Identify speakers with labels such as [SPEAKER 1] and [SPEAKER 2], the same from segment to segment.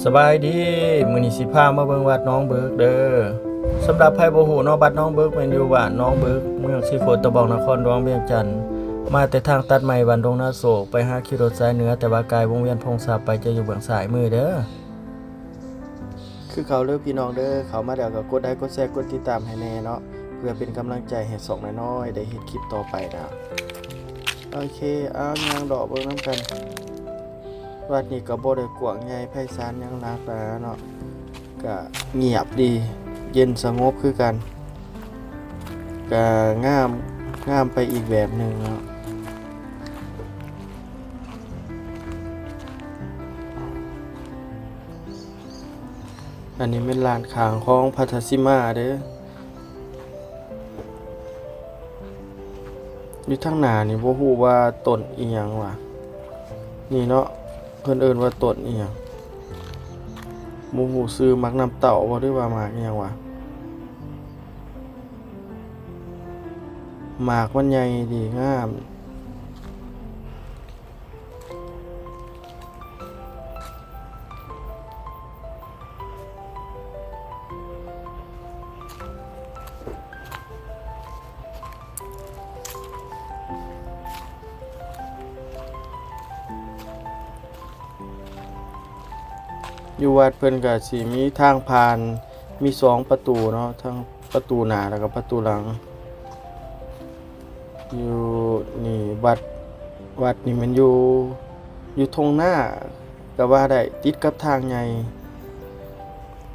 [SPEAKER 1] สบายดีมื้อนี้สิพามาเบิ่งวัดหนองเบิกเด้อสำหรับไผบ่ฮู้เนาะวัดหนองเบิกแม่นอยู่บ้านหนองเบิกเมืองศรีโพธิ์ตะบองนครหลวงเวียงจันทน์มาแต่ทางตัดใหม่บ้านดงนาโศกไปหาขี่รถสายเหนือแต่ว่ากายวงเวียนพงษาไปจะอยู่เบื้องซ้ายมือเด้อคือเขาเด้อพี่น้องเด้อเขามาแล้วก็กดไลค์กดแชร์กดติดตามให้แน่เนาะเพื่อเป็นกำลังใจให้สองน้อยๆได้เฮ็ดคลิปต่อไปนะโอเคเอายางดอกเบิ่งนํกันวัดนี้ก็บ่ได้กว้างใหญ่ไพศาลหยังนักเนาะก็เงียบดีเย็นสงบคือกันก็งามไปอีกแบบหนึ่งเนาะอันนี้เป็นลานขางของพัทสิมาเด้ออยู่ทางหน้านี่บ่ฮู้ว่าต้นอีหยังวะนี่เนาะเพิ่นเอิ้นว่าต้นอีหยังบ่ฮู้ชื่อมักน้ำเต้าบ่หรือว่าหมากอีหยังวะหมากมันใหญ่ดีงามอยู่วัดเพิ่นก็สิมีทางผ่านมี2ประตูเนาะทั้งประตูหน้าแล้วก็ประตูหลังอยู่นี่วัดนี่มันอยู่ทงหน้าก็ว่าได้ติดกับทางใหญ่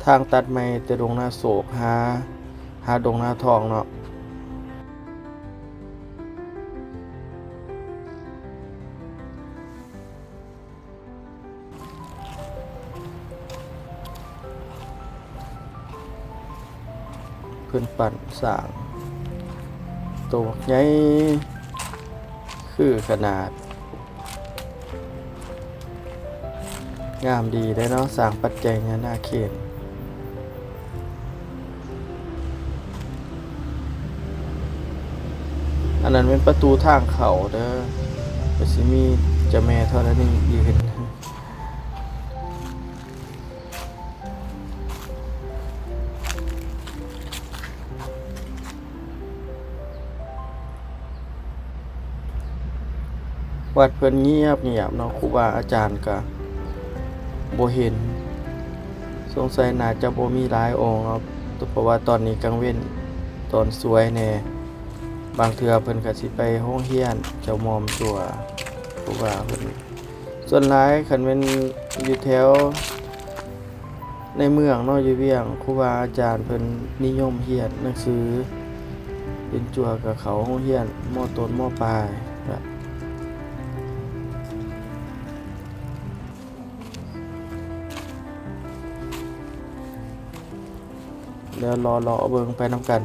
[SPEAKER 1] ทางตัดใหม่แต่ดงนาโศกหาดงนาทองเนาะเพิ่นปั่นสร้างโตบักใหญ่คือขนาดงามดีได้เนาะสร้างปัจจัยญาณาเขตอันนั้นเป็นประตูทางเขาเด้อก็สิมีเจ้าแม่ธรณียืนวัดเพิ่นเงียบเนาะครูบาอาจารย์ก็บ่เห็นสงสัยน่าจะบ่มีหลายองค์เนาะเพราะว่าตอนนี้กลางเว้นตอนสวยแน่บางเทื่อเพิ่นก็สิไปโรงเรียนเจ้ามอมตัวครูบาเพิ่นส่วนหลายคันแม่นอยู่แถวในเมืองเนาะอยู่เวียงครูบาอาจารย์เพิ่นนิยมเรียนหนังสือเรียนจั่วกับเขาโรงเรียนม.ต้นม.ปลายแล้วรอเบิ่งไปนำกัน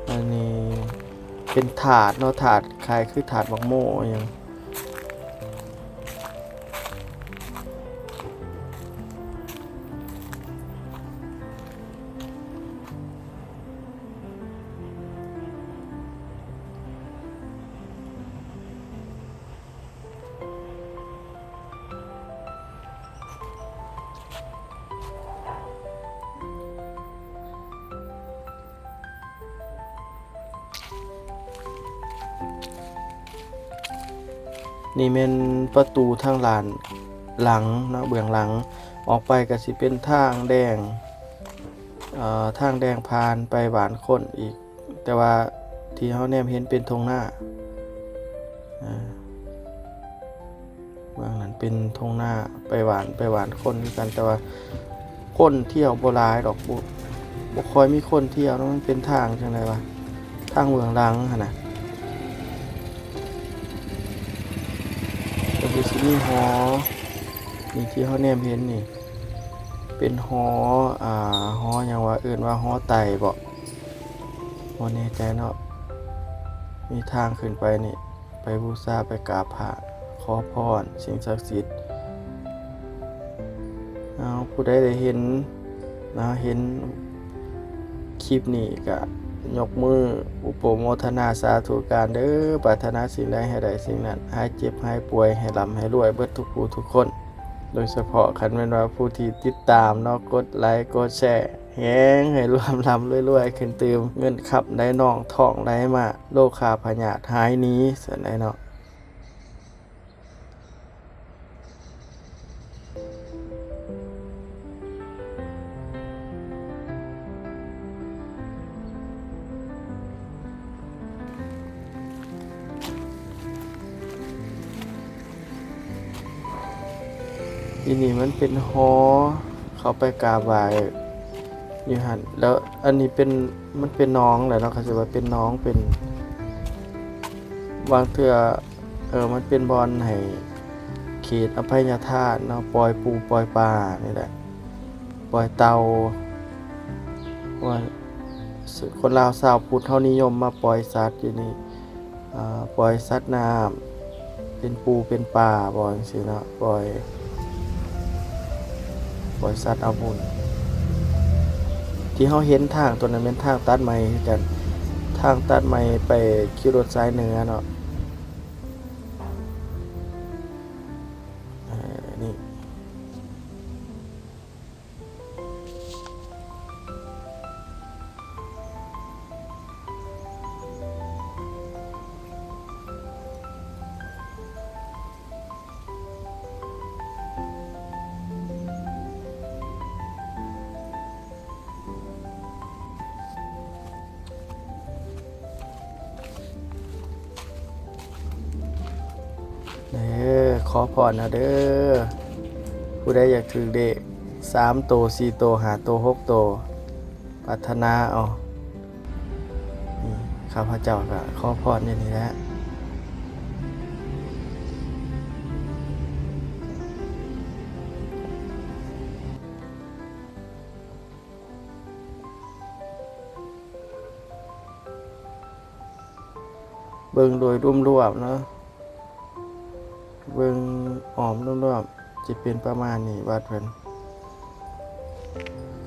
[SPEAKER 1] อันนี้เป็นถาดเนาะถาดคล้ายคือถาดบักโม่อหยังนี่แม่นประตูทางลานหลังเนาะเบื้องหลังออกไปก็สิเป็นทางแดงทางแดงผ่านไปบ้านคนอีกแต่ว่าที่เฮาแนมเห็นเป็นทงหน้าเบื้องนั้นเป็นทงหน้าไปหวานคนคือกันแต่ว่าคนเที่ยวบ่หลายดอกบ่ค่อยมีคนเที่ยวเนาะมันเป็นทางจังได๋วะทางเบื้องหลังหั่นน่ะก็คือสิมีหอนี่ที่เฮาแนมเห็นนี่เป็นหอหอหยังว่าเอิ้นว่าหอไต่บ่แน่ใจเนาะมีทางขึ้นไปนี่ไปบูชาไปกราบพระขอพรสิ่งศักดิ์สิทธิ์ผู้ใดได้เห็นนะเห็นคลิปนี้ก็ ยกมืออุปโมทนาสาธุการเด้อปรารถนาสิ่งใดให้ได้สิ่งนั้นหายเจ็บหายป่วยให้ร่ำให้รวยเบิดทุกผู้ทุกคนโดยเฉพาะคันแม่นว่าผู้ที่ติดตามเนาะกดไลค์กดแชร์แฮงให้ร่ำรวยๆขึ้นเติมเงินขับได้น้องท้องได้มาโรคขาพยาธิหายหนี้ซั่นได้เนาะทีนี้มันเป็นหอเขาไปกราบไหว้อยู่หั่นแล้วอันนี้เป็นมันเป็นน้องแหละเนาะเขาสิว่าเป็นน้องเป็นบางเทื่อมันเป็นบอนให้เขตอภัยทานเนาะปล่อยปูปล่อยปลานี่แหละปล่อยเต่าว่าคนลาวชาวพุทธเฮานิยมมาปล่อยสัตว์อยู่นี่ปล่อยสัตว์น้ำเป็นปูเป็นปลาบ่จังซี่เนาะปล่อยสัตว์เอาบุญที่เฮาเห็นทางตัวนั้นเป็นทางตัดไม้คือกันทางตัดไม้ไปขี่รถสายเหนือเนาะนี่ขอพรนะเด้อผู้ใดอยากถือเลข3โต4โต5โต6โตปรารถนาเอานี่ข้าพเจ้าก็ขอพรอย่างนี้แหละเบิ่งโดยรวมๆเนาะเบิ่งอ้อมรวมๆจะเป็นประมาณนี้วัดเพิ่น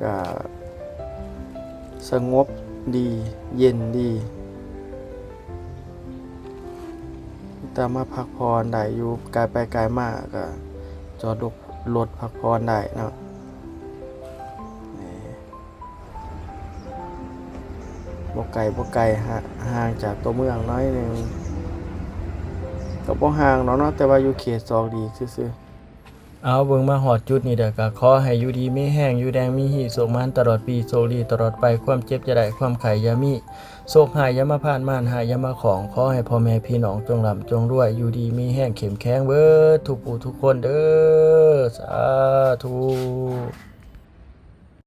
[SPEAKER 1] ก็สงบดีเย็นดีแต่มาพักผ่อนได้อยู่ไกลไปไกลมากก็จอดรถพักผ่อนได้เนาะบ่ไกลห่างจากตัวเมืองน้อยหนึงก็บ่ห่างเนาะแต่ว่าอยู่เขต2ดีซื่อๆเอาเบิ่งมาฮอดจุดนี้เด้อก็ขอให้อยู่ดีมีแห้งอยู่แดงมีหีโศกมานตลอดปีโชคดีตลอดไปความเจ็บจะได้ความไข้อย่ามีโศกหายอย่ามาผ่านมารหายอย่ามาของขอให้พ่อแม่พี่น้องจงร่ำจงรวยอยู่ดีมีแห้งเข้มแข็งเบิดทุกผู้ทุกคนเด้อสาธุ